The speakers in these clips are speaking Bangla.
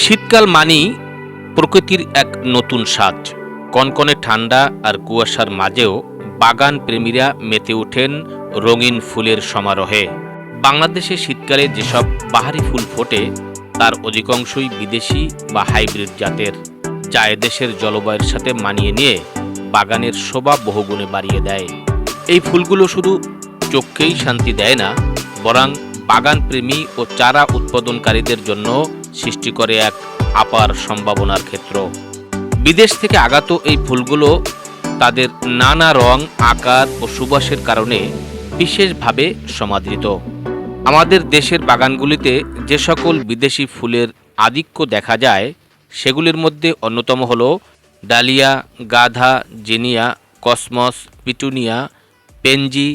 শীতকাল মানেই প্রকৃতির এক নতুন সাজ। কনকনে ঠান্ডা আর কুয়াশার মাঝেও বাগান প্রেমীরা মেতে ওঠেন রঙিন ফুলের সমারোহে। বাংলাদেশে শীতকালে যেসব বাহারি ফুল ফোটে তার অধিকাংশই বিদেশি বা হাইব্রিড জাতের, যা এদেশের জলবায়ুর সাথে মানিয়ে নিয়ে বাগানের শোভা বহুগুণে বাড়িয়ে দেয়। এই ফুলগুলো শুধু চোখকেই শান্তি দেয় না, বরং বাগান প্রেমী ও চারা উৎপাদনকারীদের জন্য সৃষ্টি করে এক আপার সম্ভাবনার ক্ষেত্র। বিদেশ থেকে আগত এই ফুলগুলো তাদের নানা রং, আকার ও সুবাসের কারণে বিশেষভাবে সমাদৃত। আমাদের দেশের বাগানগুলিতে যে সকল বিদেশি ফুলের আধিক্য দেখা যায় সেগুলির মধ্যে অন্যতম হল ডালিয়া, গাঁধা, zinnia, cosmos, petunia, pansy,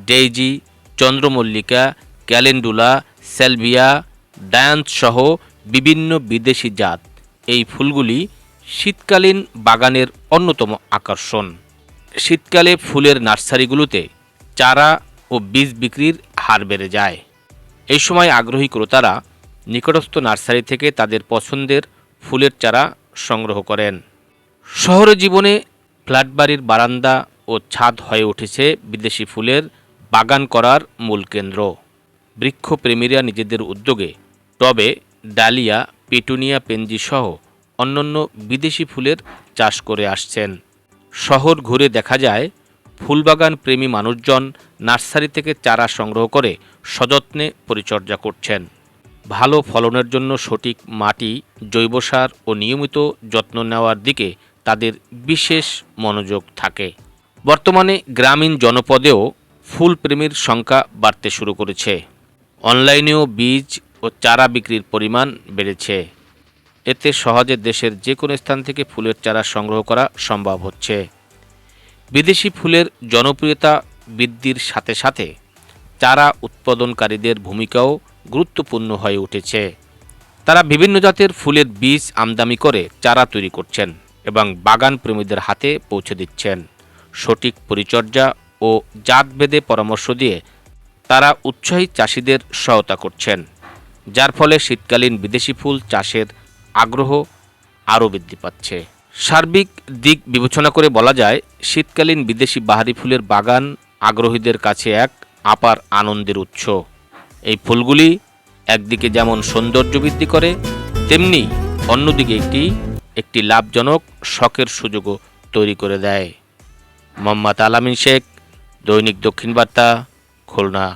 daisy, চন্দ্রমল্লিকা, ক্যালেন্ডুলা, স্যালভিয়া, ডায়ান্স সহ বিভিন্ন বিদেশি জাত। এই ফুলগুলি শীতকালীন বাগানের অন্যতম আকর্ষণ। শীতকালে ফুলের নার্সারিগুলোতে চারা ও বীজ বিক্রির হার বেড়ে যায়। এই সময় আগ্রহী ক্রেতারা নিকটস্থ নার্সারি থেকে তাদের পছন্দের ফুলের চারা সংগ্রহ করেন। শহরে জীবনে ফ্ল্যাটবাড়ির বারান্দা ও ছাদ হয়ে উঠেছে বিদেশি ফুলের বাগান করার মূল কেন্দ্র। বৃক্ষপ্রেমীরা নিজেদের উদ্যোগে টবে ডালিয়া, পিটুনিয়া, পেনজি সহ অন্যান্য বিদেশি ফুলের চাষ করে আসছেন। শহর ঘুরে দেখা যায় ফুলবাগান প্রেমী মানুষজন নার্সারি থেকে চারা সংগ্রহ করে সযত্নে পরিচর্যা করছেন। ভালো ফলনের জন্য সঠিক মাটি, জৈব সার ও নিয়মিত যত্ন নেওয়ার দিকে তাদের বিশেষ মনোযোগ থাকে। বর্তমানে গ্রামীণ জনপদেও ফুল প্রেমীর সংখ্যা বাড়তে শুরু করেছে। অনলাইনেও বীজ ও চারা বিক্রির পরিমাণ বেড়েছে। এতে সহজে দেশের যে কোনো স্থান থেকে ফুলের চারা সংগ্রহ করা সম্ভব হচ্ছে। বিদেশি ফুলের জনপ্রিয়তা বৃদ্ধির সাথে সাথে চারা উৎপাদনকারীদের ভূমিকাও গুরুত্বপূর্ণ হয়ে উঠেছে। তারা বিভিন্ন জাতের ফুলের বীজ আমদানি করে চারা তৈরি করছেন এবং বাগান প্রেমীদের হাতে পৌঁছে দিচ্ছেন। সঠিক পরিচর্যা ও জাতভেদে পরামর্শ দিয়ে তারা উৎসাহী চাষিদের সহায়তা করছেন, যার ফলে শীতকালীন বিদেশি ফুল চাষের আগ্রহ আরও বৃদ্ধি পাচ্ছে। সার্বিক দিক বিবেচনা করে বলা যায়, শীতকালীন বিদেশি বাহারি ফুলের বাগান আগ্রহীদের কাছে এক আপার আনন্দের উৎস। এই ফুলগুলি একদিকে যেমন সৌন্দর্য বৃদ্ধি করে, তেমনি অন্যদিকে একটি লাভজনক শখের সুযোগও তৈরি করে দেয়। মোহাম্মদ আল আমিন শেখ, দৈনিক দক্ষিণ বার্তা, খুলনা।